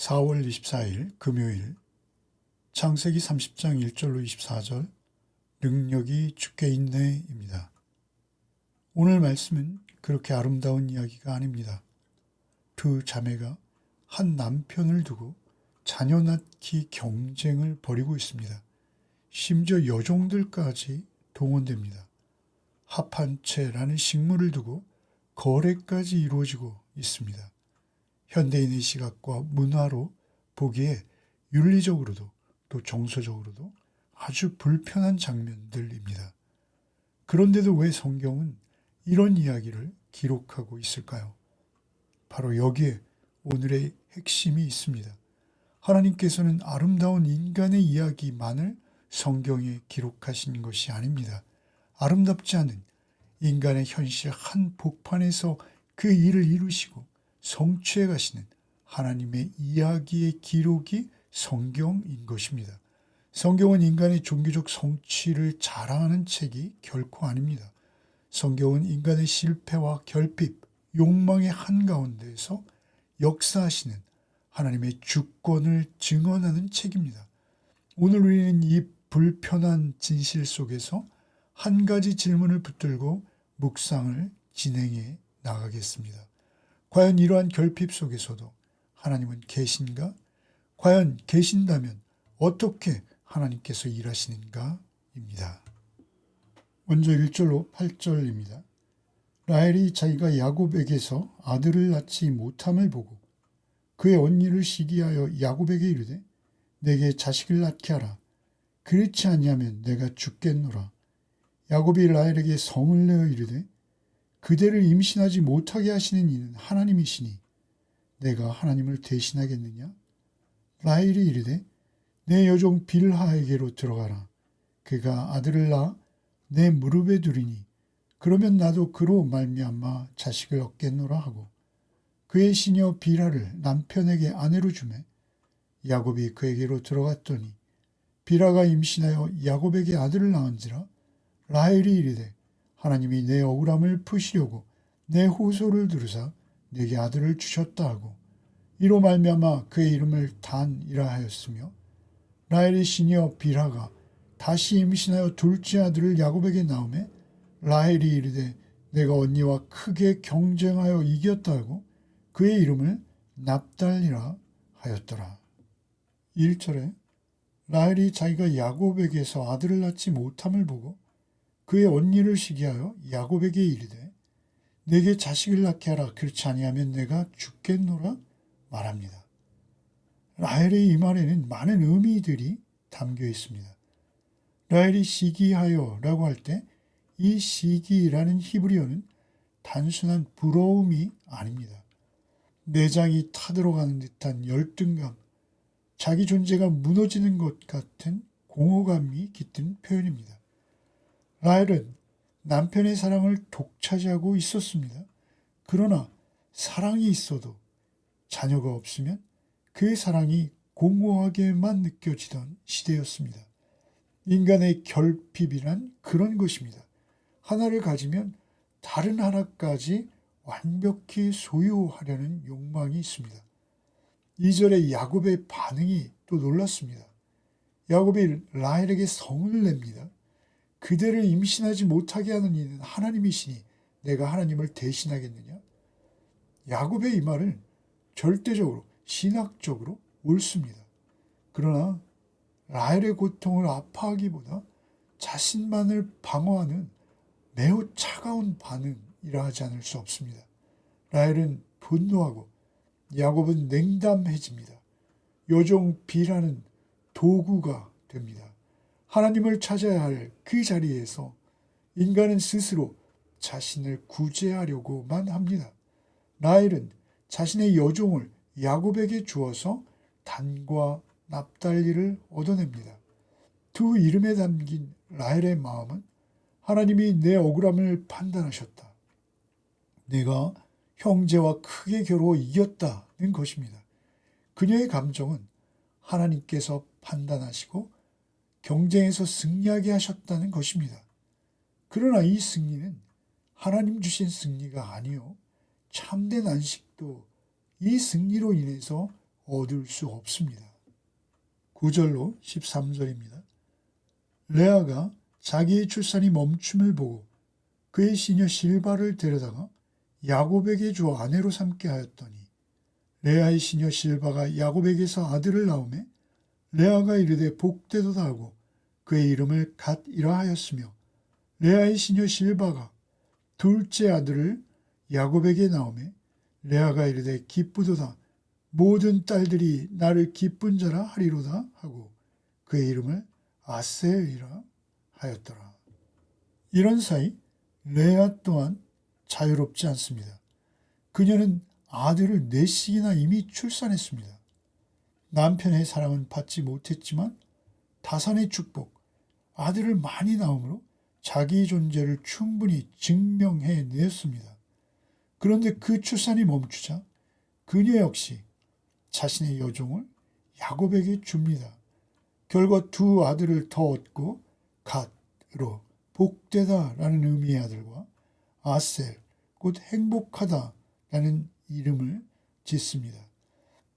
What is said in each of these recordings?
4월 24일 금요일 창세기 30장 1절로 24절 능력이 주께 있네입니다. 오늘 말씀은 그렇게 아름다운 이야기가 아닙니다. 두 자매가 한 남편을 두고 자녀 낳기 경쟁을 벌이고 있습니다. 심지어 여종들까지 동원됩니다. 합한채라는 식물을 두고 거래까지 이루어지고 있습니다. 현대인의 시각과 문화로 보기에 윤리적으로도 또 정서적으로도 아주 불편한 장면들입니다. 그런데도 왜 성경은 이런 이야기를 기록하고 있을까요? 바로 여기에 오늘의 핵심이 있습니다. 하나님께서는 아름다운 인간의 이야기만을 성경에 기록하신 것이 아닙니다. 아름답지 않은 인간의 현실 한복판에서 그 일을 이루시고 성취해 가시는 하나님의 이야기의 기록이 성경인 것입니다. 성경은 인간의 종교적 성취를 자랑하는 책이 결코 아닙니다. 성경은 인간의 실패와 결핍, 욕망의 한가운데에서 역사하시는 하나님의 주권을 증언하는 책입니다. 오늘 우리는 이 불편한 진실 속에서 한 가지 질문을 붙들고 묵상을 진행해 나가겠습니다. 과연 이러한 결핍 속에서도 하나님은 계신가? 과연 계신다면 어떻게 하나님께서 일하시는가입니다. 먼저 1절로 8절입니다. 라헬이 자기가 야곱에게서 아들을 낳지 못함을 보고 그의 언니를 시기하여 야곱에게 이르되 내게 자식을 낳게 하라. 그렇지 아니하면 내가 죽겠노라. 야곱이 라헬에게 성을 내어 이르되 그대를 임신하지 못하게 하시는 이는 하나님이시니 내가 하나님을 대신하겠느냐? 라헬이 이르되 내 여종 빌하에게로 들어가라. 그가 아들을 낳아 내 무릎에 두리니 그러면 나도 그로 말미암아 자식을 얻겠노라 하고 그의 시녀 빌하를 남편에게 아내로 주매 야곱이 그에게로 들어갔더니 빌하가 임신하여 야곱에게 아들을 낳은지라 라헬이 이르되 하나님이 내 억울함을 푸시려고 내 호소를 들으사 내게 아들을 주셨다 하고 이로 말미암아 그의 이름을 단이라 하였으며 라헬의 시녀 빌하가 다시 임신하여 둘째 아들을 야곱에게 낳음에 라헬이 이르되 내가 언니와 크게 경쟁하여 이겼다 하고 그의 이름을 납달리라 하였더라. 1절에 라헬이 자기가 야곱에게서 아들을 낳지 못함을 보고 그의 언니를 시기하여 야곱에게 이르되 내게 자식을 낳게 하라. 그렇지 아니하면 내가 죽겠노라 말합니다. 라헬의 이 말에는 많은 의미들이 담겨 있습니다. 라헬이 시기하여 라고 할 때 이 시기라는 히브리어는 단순한 부러움이 아닙니다. 내장이 타들어가는 듯한 열등감, 자기 존재가 무너지는 것 같은 공허감이 깃든 표현입니다. 라헬은 남편의 사랑을 독차지하고 있었습니다. 그러나 사랑이 있어도 자녀가 없으면 그 사랑이 공허하게만 느껴지던 시대였습니다. 인간의 결핍이란 그런 것입니다. 하나를 가지면 다른 하나까지 완벽히 소유하려는 욕망이 있습니다. 2절에 야곱의 반응이 또 놀랐습니다. 야곱이 라헬에게 성을 냅니다. 그대를 임신하지 못하게 하는 이는 하나님이시니 내가 하나님을 대신하겠느냐? 야곱의 이 말은 절대적으로 신학적으로 옳습니다. 그러나 라헬의 고통을 아파하기보다 자신만을 방어하는 매우 차가운 반응이라 하지 않을 수 없습니다. 라헬은 분노하고 야곱은 냉담해집니다. 여종 빌하는 도구가 됩니다. 하나님을 찾아야 할 그 자리에서 인간은 스스로 자신을 구제하려고만 합니다. 라헬은 자신의 여종을 야곱에게 주어서 단과 납달리를 얻어냅니다. 두 이름에 담긴 라헬의 마음은 하나님이 내 억울함을 판단하셨다. 내가 형제와 크게 겨루어 이겼다는 것입니다. 그녀의 감정은 하나님께서 판단하시고 경쟁에서 승리하게 하셨다는 것입니다. 그러나 이 승리는 하나님 주신 승리가 아니요 참된 안식도 이 승리로 인해서 얻을 수 없습니다. 9절로 13절입니다. 레아가 자기의 출산이 멈춤을 보고 그의 시녀 실바를 데려다가 야곱에게 주어 아내로 삼게 하였더니 레아의 시녀 실바가 야곱에게서 아들을 낳음에 레아가 이르되 복되도다 하고 그의 이름을 갓이라 하였으며 레아의 시녀 실바가 둘째 아들을 야곱에게 낳음에 레아가 이르되 기쁘도다 모든 딸들이 나를 기쁜 자라 하리로다 하고 그의 이름을 아셀이라 하였더라. 이런 사이 레아 또한 자유롭지 않습니다. 그녀는 아들을 넷씩이나 이미 출산했습니다. 남편의 사랑은 받지 못했지만 다산의 축복, 아들을 많이 낳음으로 자기 존재를 충분히 증명해냈습니다. 그런데 그 출산이 멈추자 그녀 역시 자신의 여종을 야곱에게 줍니다. 결과 두 아들을 더 얻고 갓으로 복되다라는 의미의 아들과 아셀, 곧 행복하다라는 이름을 짓습니다.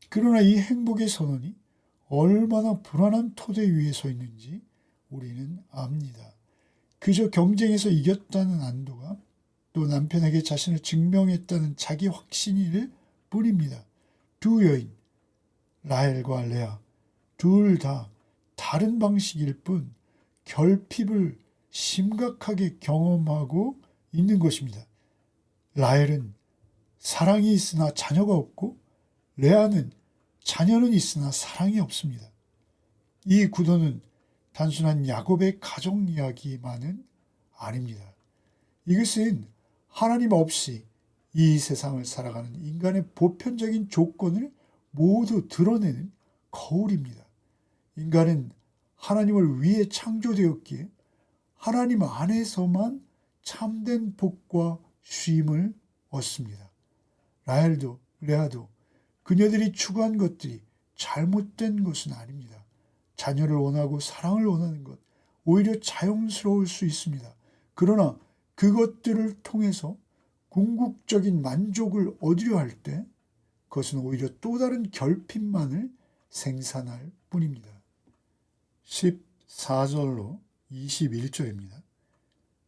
그러나 이 행복의 선언이 얼마나 불안한 토대 위에 서 있는지 우리는 압니다. 그저 경쟁에서 이겼다는 안도가 또 남편에게 자신을 증명했다는 자기 확신일 뿐입니다. 두 여인, 라헬과 레아, 둘 다 다른 방식일 뿐 결핍을 심각하게 경험하고 있는 것입니다. 라헬은 사랑이 있으나 자녀가 없고 레아는 자녀는 있으나 사랑이 없습니다. 이 구도는 단순한 야곱의 가족 이야기만은 아닙니다. 이것은 하나님 없이 이 세상을 살아가는 인간의 보편적인 조건을 모두 드러내는 거울입니다. 인간은 하나님을 위해 창조되었기에 하나님 안에서만 참된 복과 쉼을 얻습니다. 라헬도 레아도 그녀들이 추구한 것들이 잘못된 것은 아닙니다. 자녀를 원하고 사랑을 원하는 것 오히려 자연스러울 수 있습니다. 그러나 그것들을 통해서 궁극적인 만족을 얻으려 할 때 그것은 오히려 또 다른 결핍만을 생산할 뿐입니다. 14절로 21절입니다.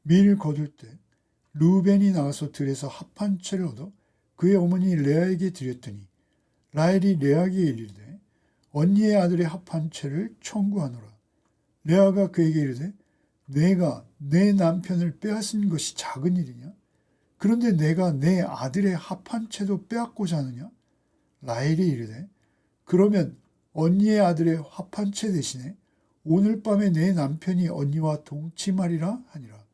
밀 거둘 때 루벤이 나와서 들에서 합 한 채를 얻어 그의 어머니 레아에게 드렸더니 라헬이 레아에게 이르되 언니의 아들의 합 한 채를 청구하노라. 레아가 그에게 이르되 내가 내 남편을 빼앗은 것이 작은 일이냐? 그런데 내가 내 아들의 합 한 채도 빼앗고자 하느냐? 라헬이 이르되 그러면 언니의 아들의 합 한 채 대신에 오늘 밤에 내 남편이 언니와 동침하리라 하니라.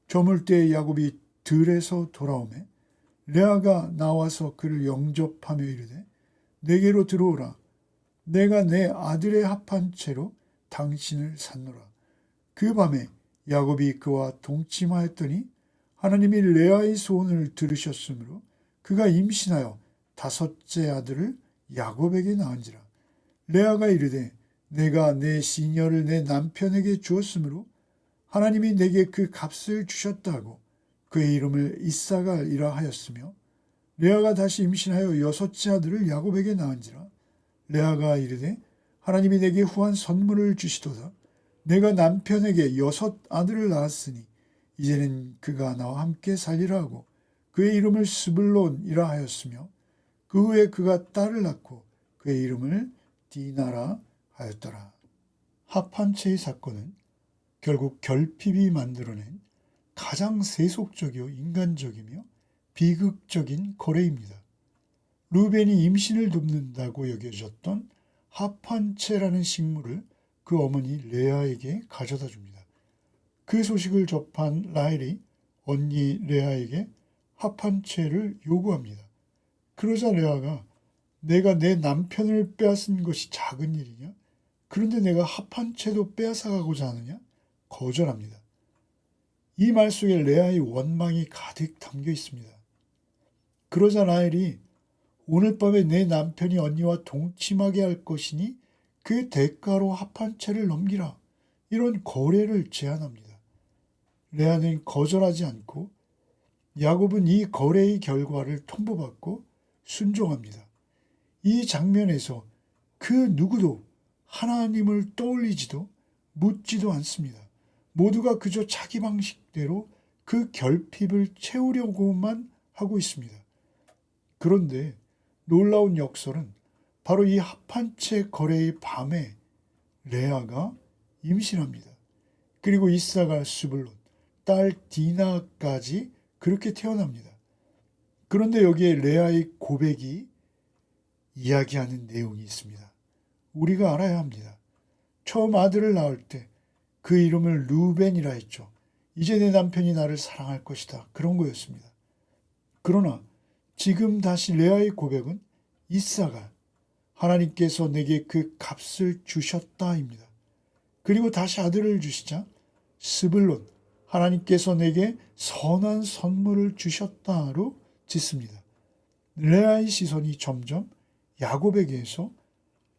저물 때 야곱이 들에서 돌아오매 레아가 나와서 그를 영접하며 이르되 내게로 들어오라. 내가 내 아들의 합 한 채로 당신을 샀노라. 그 밤에 야곱이 그와 동침하였더니 하나님이 레아의 소원을 들으셨으므로 그가 임신하여 다섯째 아들을 야곱에게 낳은지라. 레아가 이르되 내가 내 시녀를 내 남편에게 주었으므로 하나님이 내게 그 값을 주셨다고 그의 이름을 이사갈이라 하였으며 레아가 다시 임신하여 여섯째 아들을 야곱에게 낳은지라. 레아가 이르되 하나님이 내게 후한 선물을 주시도다. 내가 남편에게 여섯 아들을 낳았으니 이제는 그가 나와 함께 살리라 하고 그의 이름을 스불론이라 하였으며 그 후에 그가 딸을 낳고 그의 이름을 디나라 하였더라. 합 한 채의 사건은 결국 결핍이 만들어낸 가장 세속적이요 인간적이며 비극적인 거래입니다. 루벤이 임신을 돕는다고 여겨졌던 합 한 채라는 식물을 그 어머니 레아에게 가져다 줍니다. 그 소식을 접한 라헬이 언니 레아에게 합 한 채를 요구합니다. 그러자 레아가 내가 내 남편을 빼앗은 것이 작은 일이냐? 그런데 내가 합 한 채도 빼앗아가고자 하느냐? 거절합니다. 이 말 속에 레아의 원망이 가득 담겨 있습니다. 그러자 라헬이 오늘 밤에 내 남편이 언니와 동침하게 할 것이니 그 대가로 합 한 채를 넘기라. 이런 거래를 제안합니다. 레아는 거절하지 않고 야곱은 이 거래의 결과를 통보받고 순종합니다. 이 장면에서 그 누구도 하나님을 떠올리지도 묻지도 않습니다. 모두가 그저 자기 방식대로 그 결핍을 채우려고만 하고 있습니다. 그런데 놀라운 역설은 바로 이 합한채 거래의 밤에 레아가 임신합니다. 그리고 이사가 스불론, 딸 디나까지 그렇게 태어납니다. 그런데 여기에 레아의 고백이 이야기하는 내용이 있습니다. 우리가 알아야 합니다. 처음 아들을 낳을 때 그 이름을 루벤이라 했죠. 이제 내 남편이 나를 사랑할 것이다. 그런 거였습니다. 그러나 지금 다시 레아의 고백은 이사가 하나님께서 내게 그 값을 주셨다입니다. 그리고 다시 아들을 주시자 스불론, 하나님께서 내게 선한 선물을 주셨다로 짓습니다. 레아의 시선이 점점 야곱에게서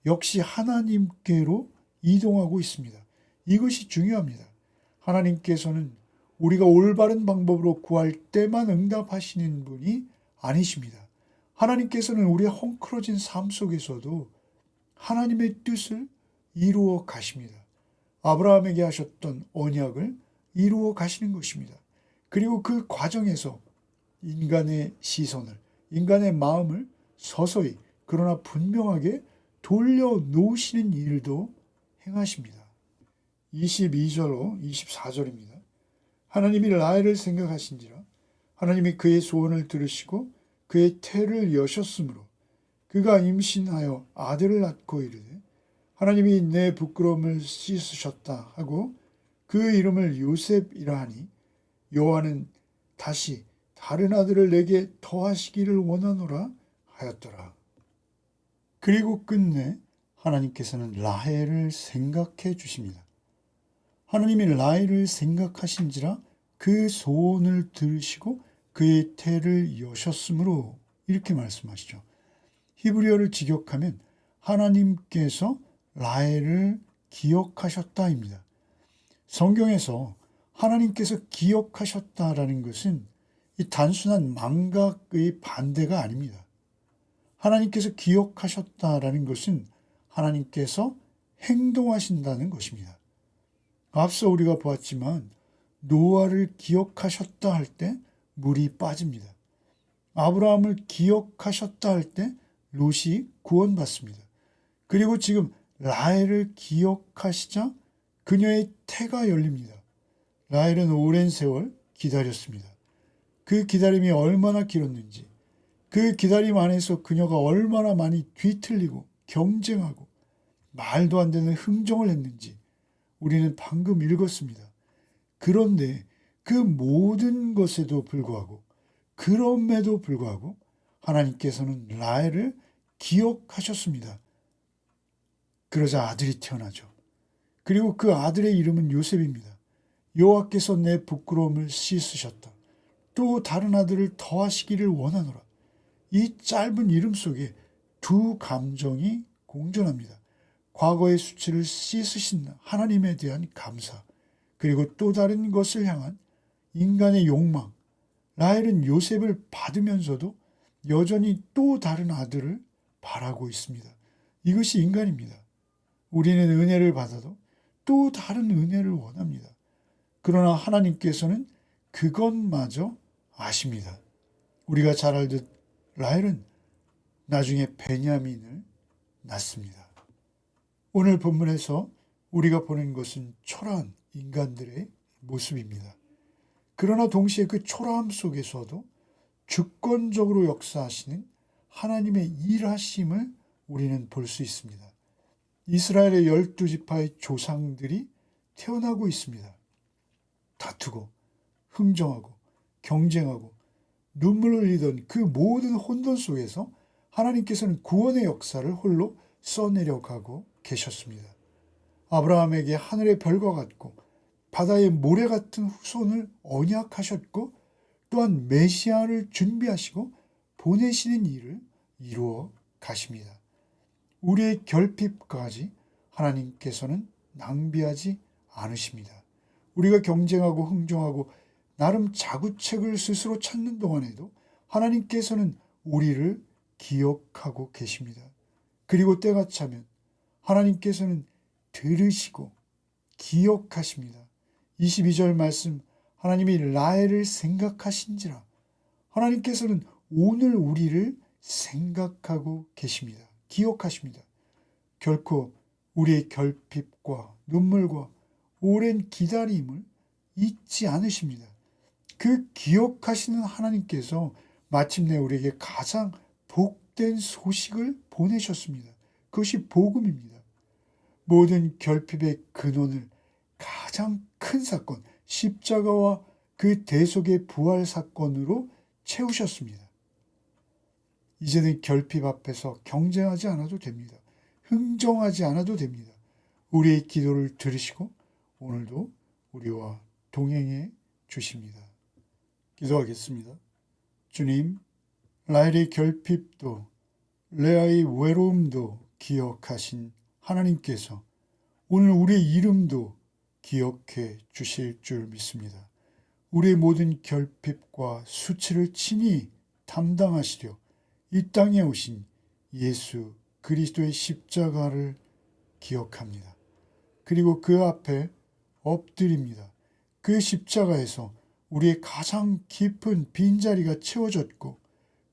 역시 하나님께로 이동하고 있습니다. 이것이 중요합니다. 하나님께서는 우리가 올바른 방법으로 구할 때만 응답하시는 분이 아니십니다. 하나님께서는 우리의 헝클어진 삶 속에서도 하나님의 뜻을 이루어 가십니다. 아브라함에게 하셨던 언약을 이루어 가시는 것입니다. 그리고 그 과정에서 인간의 시선을, 인간의 마음을 서서히 그러나 분명하게 돌려놓으시는 일도 행하십니다. 22절로 24절입니다. 하나님이 라헬을 생각하신지라 하나님이 그의 소원을 들으시고 그의 태를 여셨으므로 그가 임신하여 아들을 낳고 이르되 하나님이 내 부끄러움을 씻으셨다 하고 그 이름을 요셉이라 하니 여호와는 다시 다른 아들을 내게 더하시기를 원하노라 하였더라. 그리고 끝내 하나님께서는 라헬을 생각해 주십니다. 하나님이 라헬을 생각하신지라 그 소원을 들으시고 그의 태를 여셨으므로 이렇게 말씀하시죠. 히브리어를 직역하면 하나님께서 라헬을 기억하셨다입니다. 성경에서 하나님께서 기억하셨다라는 것은 이 단순한 망각의 반대가 아닙니다. 하나님께서 기억하셨다라는 것은 하나님께서 행동하신다는 것입니다. 앞서 우리가 보았지만 노아를 기억하셨다 할 때 물이 빠집니다. 아브라함을 기억하셨다 할 때 롯이 구원받습니다. 그리고 지금 라헬을 기억하시자 그녀의 태가 열립니다. 라헬은 오랜 세월 기다렸습니다. 그 기다림이 얼마나 길었는지, 그 기다림 안에서 그녀가 얼마나 많이 뒤틀리고 경쟁하고 말도 안 되는 흥정을 했는지 우리는 방금 읽었습니다. 그런데 그 모든 것에도 불구하고, 그럼에도 불구하고 하나님께서는 라헬을 기억하셨습니다. 그러자 아들이 태어나죠. 그리고 그 아들의 이름은 요셉입니다. 여호와께서 내 부끄러움을 씻으셨다. 또 다른 아들을 더하시기를 원하노라. 이 짧은 이름 속에 두 감정이 공존합니다. 과거의 수치를 씻으신 하나님에 대한 감사, 그리고 또 다른 것을 향한 인간의 욕망. 라헬은 요셉을 받으면서도 여전히 또 다른 아들을 바라고 있습니다. 이것이 인간입니다. 우리는 은혜를 받아도 또 다른 은혜를 원합니다. 그러나 하나님께서는 그것마저 아십니다. 우리가 잘 알듯 라헬은 나중에 베냐민을 낳습니다. 오늘 본문에서 우리가 보는 것은 초라한 인간들의 모습입니다. 그러나 동시에 그 초라함 속에서도 주권적으로 역사하시는 하나님의 일하심을 우리는 볼 수 있습니다. 이스라엘의 12지파의 조상들이 태어나고 있습니다. 다투고 흥정하고 경쟁하고 눈물을 흘리던 그 모든 혼돈 속에서 하나님께서는 구원의 역사를 홀로 써내려가고 계셨습니다. 아브라함에게 하늘의 별과 같고 바다의 모래 같은 후손을 언약하셨고 또한 메시아를 준비하시고 보내시는 일을 이루어 가십니다. 우리의 결핍까지 하나님께서는 낭비하지 않으십니다. 우리가 경쟁하고 흥정하고 나름 자구책을 스스로 찾는 동안에도 하나님께서는 우리를 기억하고 계십니다. 그리고 때가 차면 하나님께서는 들으시고 기억하십니다. 22절 말씀, 하나님이 라헬을 생각하신지라. 하나님께서는 오늘 우리를 생각하고 계십니다. 기억하십니다. 결코 우리의 결핍과 눈물과 오랜 기다림을 잊지 않으십니다. 그 기억하시는 하나님께서 마침내 우리에게 가장 복된 소식을 보내셨습니다. 그것이 복음입니다. 모든 결핍의 근원을 가장 큰 사건, 십자가와 그 대속의 부활 사건으로 채우셨습니다. 이제는 결핍 앞에서 경쟁하지 않아도 됩니다. 흥정하지 않아도 됩니다. 우리의 기도를 들으시고 오늘도 우리와 동행해 주십니다. 기도하겠습니다. 주님, 라헬의 결핍도 레아의 외로움도 기억하신 하나님께서 오늘 우리의 이름도 기억해 주실 줄 믿습니다. 우리의 모든 결핍과 수치를 친히 담당하시려 이 땅에 오신 예수 그리스도의 십자가를 기억합니다. 그리고 그 앞에 엎드립니다. 그 십자가에서 우리의 가장 깊은 빈자리가 채워졌고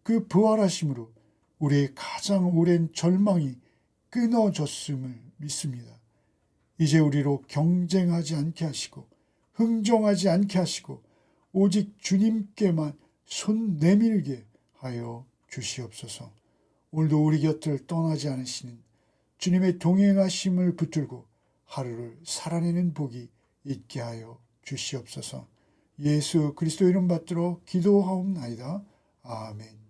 그 부활하심으로 우리의 가장 오랜 절망이 끊어졌음을 믿습니다. 이제 우리로 경쟁하지 않게 하시고 흥정하지 않게 하시고 오직 주님께만 손 내밀게 하여 주시옵소서. 오늘도 우리 곁을 떠나지 않으시는 주님의 동행하심을 붙들고 하루를 살아내는 복이 있게 하여 주시옵소서. 예수 그리스도 이름 받들어 기도하옵나이다. 아멘.